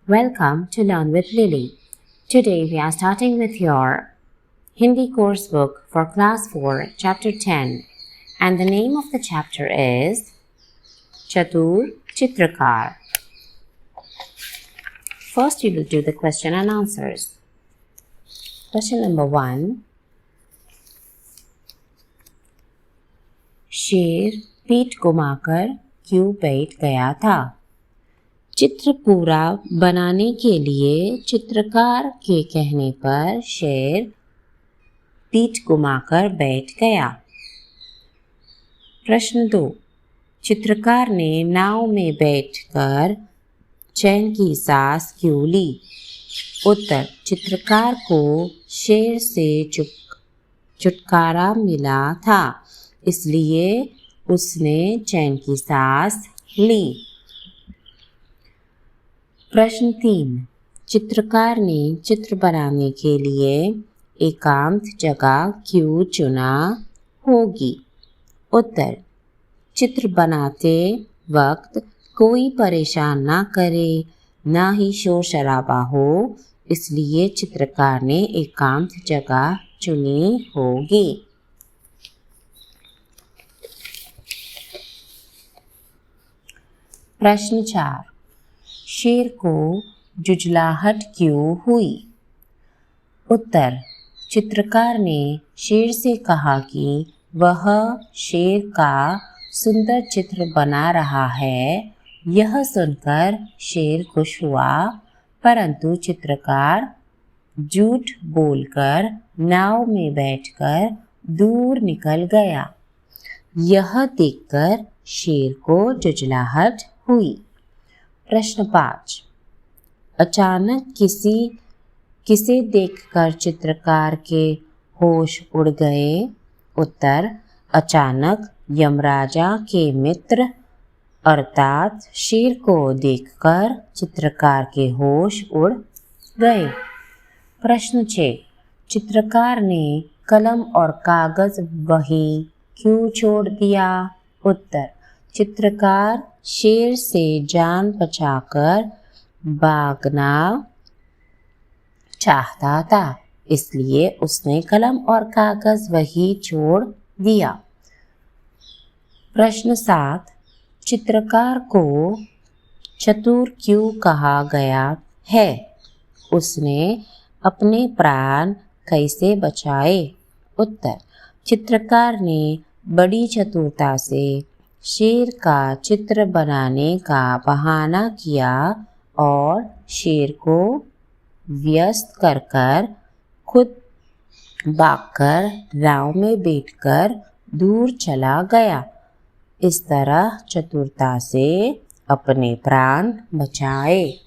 Welcome to Learn with Lily. Today we are starting with your Hindi course book for Class 4, Chapter 10, and the name of the chapter is Chatur Chitrakar. First we will do the question and answers. Question number 1. शेर पीठ घुमाकर क्यों बैठ गया था? चित्र पूरा बनाने के लिए चित्रकार के कहने पर शेर पीठ घुमाकर बैठ गया। प्रश्न 2. चित्रकार ने नाव में बैठकर चैन की सांस क्यों ली? उत्तर. चित्रकार को शेर से छुटकारा मिला था, इसलिए उसने चैन की सांस ली। प्रश्न 3. चित्रकार ने चित्र बनाने के लिए एकांत जगह क्यों चुना होगी? उत्तर. चित्र बनाते वक्त कोई परेशान ना करे, ना ही शोर शराबा हो, इसलिए चित्रकार ने एकांत जगह चुनी होगी। प्रश्न 4. शेर को जुझलाहट क्यों हुई? उत्तर. चित्रकार ने शेर से कहा कि वह शेर का सुंदर चित्र बना रहा है। यह सुनकर शेर खुश हुआ, परंतु चित्रकार झूठ बोलकर नाव में बैठकर दूर निकल गया। यह देखकर शेर को जुझलाहट हुई। प्रश्न 5. अचानक किसे देखकर चित्रकार के होश उड़ गए? उत्तर. अचानक यमराजा के मित्र अर्थात शेर को देखकर चित्रकार के होश उड़ गए। प्रश्न 6. चित्रकार ने कलम और कागज वही क्यों छोड़ दिया? उत्तर. चित्रकार शेर से जान बचाकर भागना चाहता था, इसलिए उसने कलम और कागज वही छोड़ दिया। प्रश्न 7. चित्रकार को चतुर क्यों कहा गया है? उसने अपने प्राण कैसे बचाए? उत्तर. चित्रकार ने बड़ी चतुरता से शेर का चित्र बनाने का बहाना किया और शेर को व्यस्त कर खुद भागकर नाव में बैठकर दूर चला गया। इस तरह चतुरता से अपने प्राण बचाए।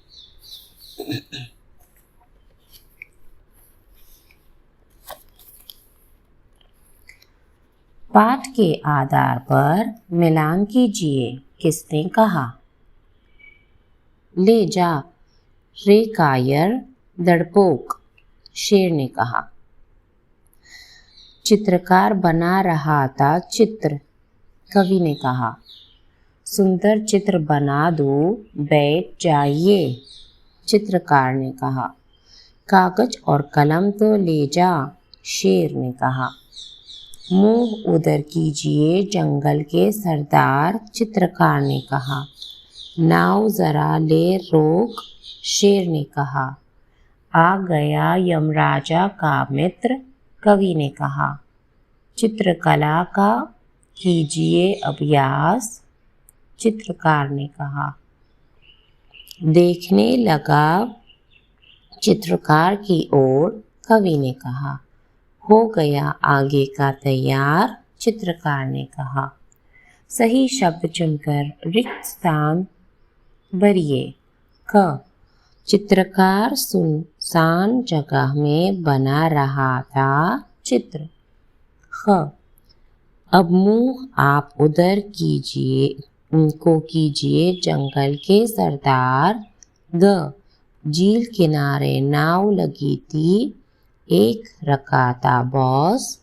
पाठ के आधार पर मिलान कीजिए। किसने कहा? ले जा रे कायर डरपोक, शेर ने कहा। चित्रकार बना रहा था चित्र, कवि ने कहा। सुंदर चित्र बना दो, बैठ जाइए, चित्रकार ने कहा। कागज और कलम तो ले जा, शेर ने कहा। मुंह उधर कीजिए जंगल के सरदार, चित्रकार ने कहा। नाव जरा ले रोक, शेर ने कहा। आ गया यमराजा का मित्र, कवि ने कहा। चित्रकला का कीजिए अभ्यास, चित्रकार ने कहा। देखने लगा चित्रकार की ओर, कवि ने कहा। हो गया आगे का तैयार, चित्रकार ने कहा। सही शब्द चुनकर रिक्त स्थान भरिए। क. चित्रकार सुनसान जगह में बना रहा था चित्र। ख. अब मुंह आप उधर कीजिए जंगल के सरदार। ग. झील किनारे नाव लगी थी, एक रकाता बॉस।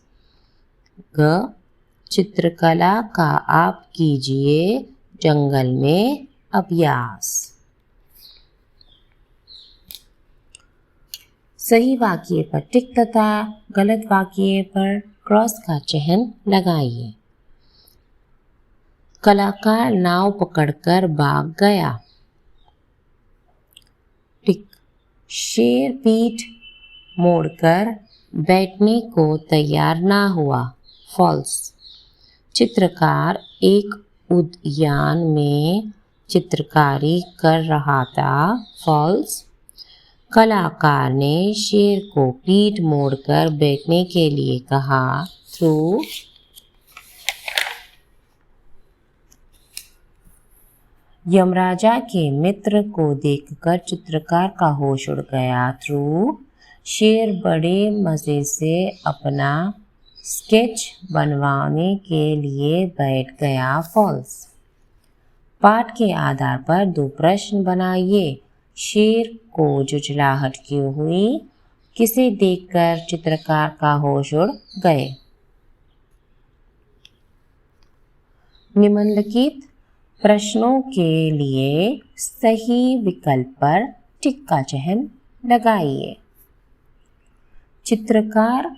ग. चित्रकला का आप कीजिए जंगल में अभ्यास। सही वाक्य पर टिक तथा गलत वाक्य पर क्रॉस का चिन्ह लगाइए। कलाकार नाव पकड़कर भाग गया। टिक। शेर पीठ मोड़कर बैठने को तैयार ना हुआ। फॉल्स। चित्रकार एक उद्यान में चित्रकारी कर रहा था। फॉल्स। कलाकार ने शेर को पीठ मोड़कर बैठने के लिए कहा। ट्रू। यमराजा के मित्र को देखकर चित्रकार का होश उड़ गया। ट्रू। शेर बड़े मज़े से अपना स्केच बनवाने के लिए बैठ गया। फॉल्स। पाठ के आधार पर 2 प्रश्न बनाइए। शेर को झुंझलाहट क्यों हुई? किसे देखकर चित्रकार का होश उड़ गए? निम्नलिखित प्रश्नों के लिए सही विकल्प पर टिक का चिन्ह लगाइए। चित्रकार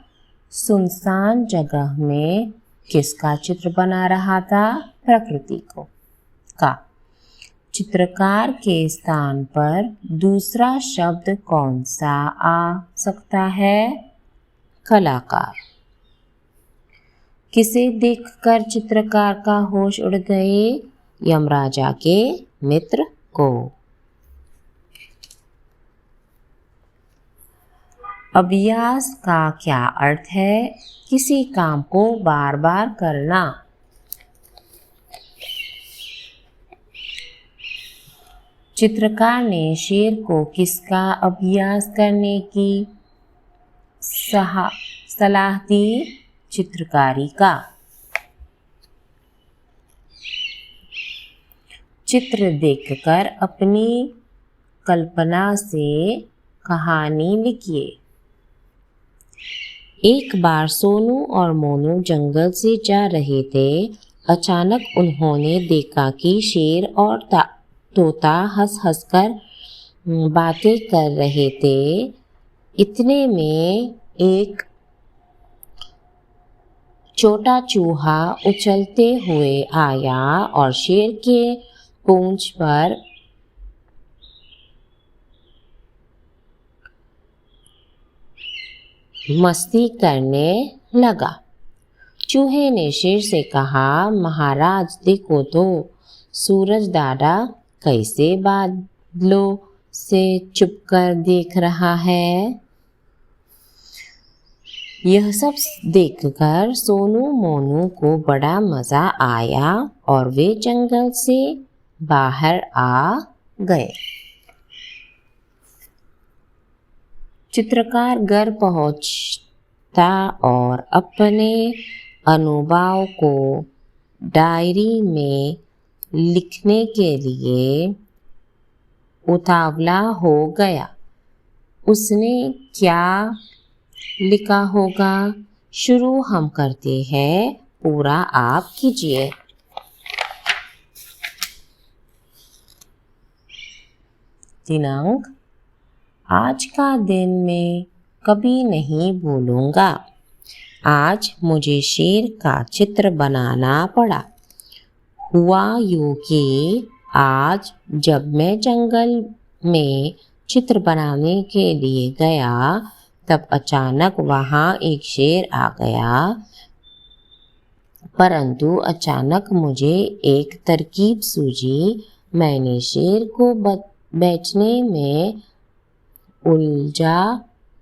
सुनसान जगह में किसका चित्र बना रहा था? प्रकृति का। चित्रकार के स्थान पर दूसरा शब्द कौन सा आ सकता है? कलाकार। किसे देखकर चित्रकार का होश उड़ गए? यमराजा के मित्र को। अभ्यास का क्या अर्थ है? किसी काम को बार बार करना। चित्रकार ने शेर को किसका अभ्यास करने की सलाह दी? चित्रकारी का। चित्र देखकर अपनी कल्पना से कहानी लिखिए। एक बार सोनू और मोनू जंगल से जा रहे थे। अचानक उन्होंने देखा कि शेर और तोता हंस हंस कर बातें कर रहे थे। इतने में एक छोटा चूहा उछलते हुए आया और शेर के पूंछ पर मस्ती करने लगा। चूहे ने शेर से कहा, महाराज देखो तो सूरज दादा कैसे बादलों से चुपकर देख रहा है। यह सब देखकर सोनू मोनू को बड़ा मजा आया और वे जंगल से बाहर आ गए। चित्रकार घर पहुंचता और अपने अनुभव को डायरी में लिखने के लिए उतावला हो गया। उसने क्या लिखा होगा? शुरू हम करते हैं, पूरा आप कीजिए। दिनांक, आज का दिन मैं कभी नहीं भूलूंगा। आज मुझे शेर का चित्र बनाना पड़ा। हुआ यूं कि आज जब मैं जंगल में चित्र बनाने के लिए गया तब अचानक वहाँ एक शेर आ गया। परंतु अचानक मुझे एक तरकीब सूझी। मैंने शेर को बैठने में उलझा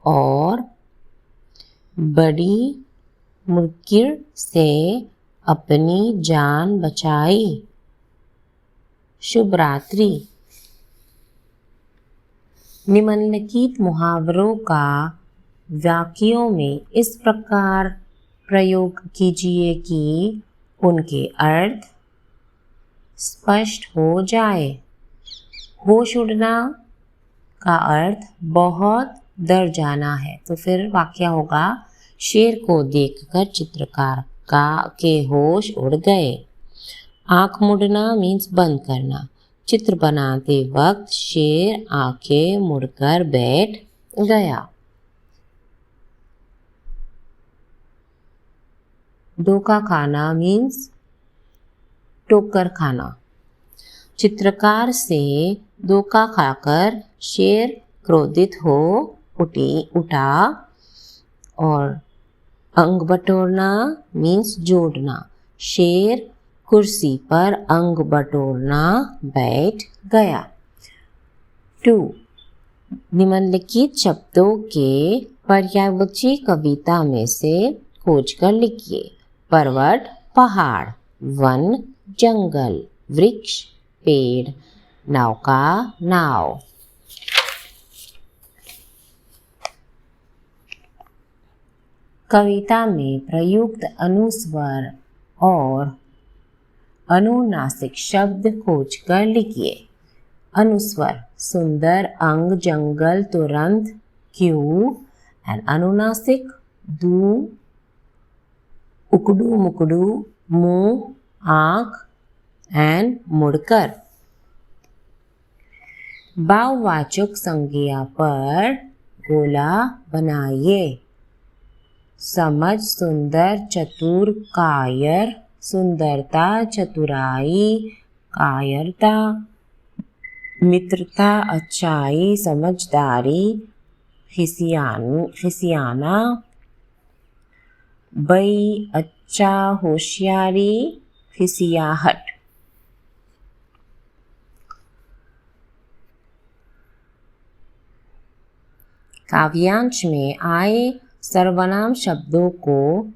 और बड़ी मुश्किल से अपनी जान बचाई। शुभ रात्रि। निम्नलिखित मुहावरों का वाक्यों में इस प्रकार प्रयोग कीजिए कि उनके अर्थ स्पष्ट हो जाए। होश उड़ना का अर्थ बहुत डर जाना है, तो फिर वाक्य होगा, शेर को देखकर चित्रकार के होश उड़ गए। आँख मुड़ना मीन्स बंद करना। चित्र बनाते वक्त शेर आंखें मुड़कर बैठ गया। धोखा खाना मीन्स ठोकर खाना। चित्रकार से धोखा खाकर शेर क्रोधित हो उठा। और अंग बटोरना मीन्स जोड़ना। शेर कुर्सी पर अंग बटोरना बैठ गया। 2. निम्नलिखित शब्दों के पर्यायवाची कविता में से खोजकर लिखिए। पर्वत पहाड़, वन जंगल, वृक्ष पेड़, नौका नाव। कविता में प्रयुक्त अनुस्वर और अनुनासिक शब्द खोजकर लिखिए। अनुस्वर सुंदर, अंग, जंगल, तुरंत, क्यों। एंड अनुनासिक दू, उकड़ू मुकड़ू, मुंह, आंख एंड मुड़कर। भाववाचक संज्ञा पर गोला बनाइए। समझ सुंदर, चतुर, कायर, सुंदरता, चतुराई, कायरता, मित्रता, अच्छाई, समझदारी, हिसियाना, बई, अच्छा, होशियारी, हिसियाहट। काव्यांश में आए सर्वनाम शब्दों को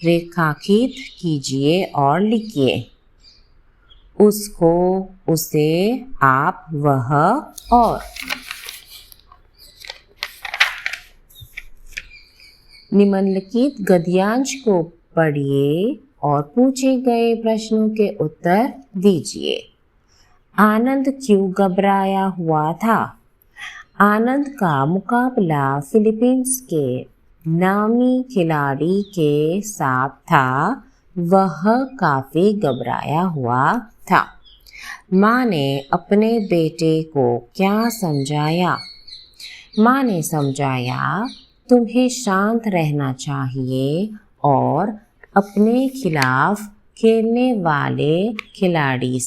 रेखांकित कीजिए और लिखिए। उसको, उसे, आप, वह और। निम्नलिखित गद्यांश को पढ़िए और पूछे गए प्रश्नों के उत्तर दीजिए। आनंद क्यों घबराया हुआ था? आनंद का मुकाबला फिलीपींस के नामी खिलाड़ी के साथ था। वह काफी घबराया हुआ था। माँ ने अपने बेटे को क्या समझाया? माँ ने समझाया, तुम्हें शांत रहना चाहिए और अपने खिलाफ खेलने वाले खिलाड़ी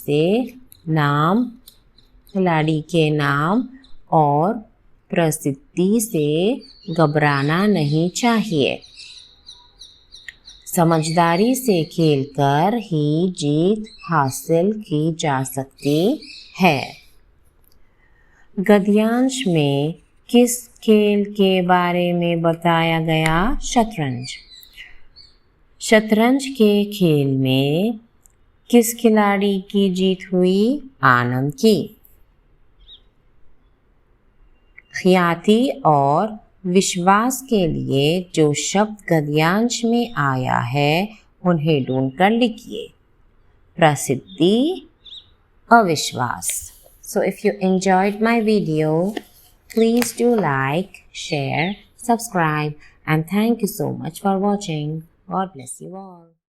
के नाम और प्रसिद्धि से घबराना नहीं चाहिए। समझदारी से खेलकर ही जीत हासिल की जा सकती है। गद्यांश में किस खेल के बारे में बताया गया? शतरंज। शतरंज के खेल में किस खिलाड़ी की जीत हुई? आनंद की। ख्याति और विश्वास के लिए जो शब्द गद्यांश में आया है उन्हें ढूंढकर लिखिए। प्रसिद्धि, अविश्वास। So if you enjoyed my video, please do like, share, subscribe and thank you so much for watching. God bless you all.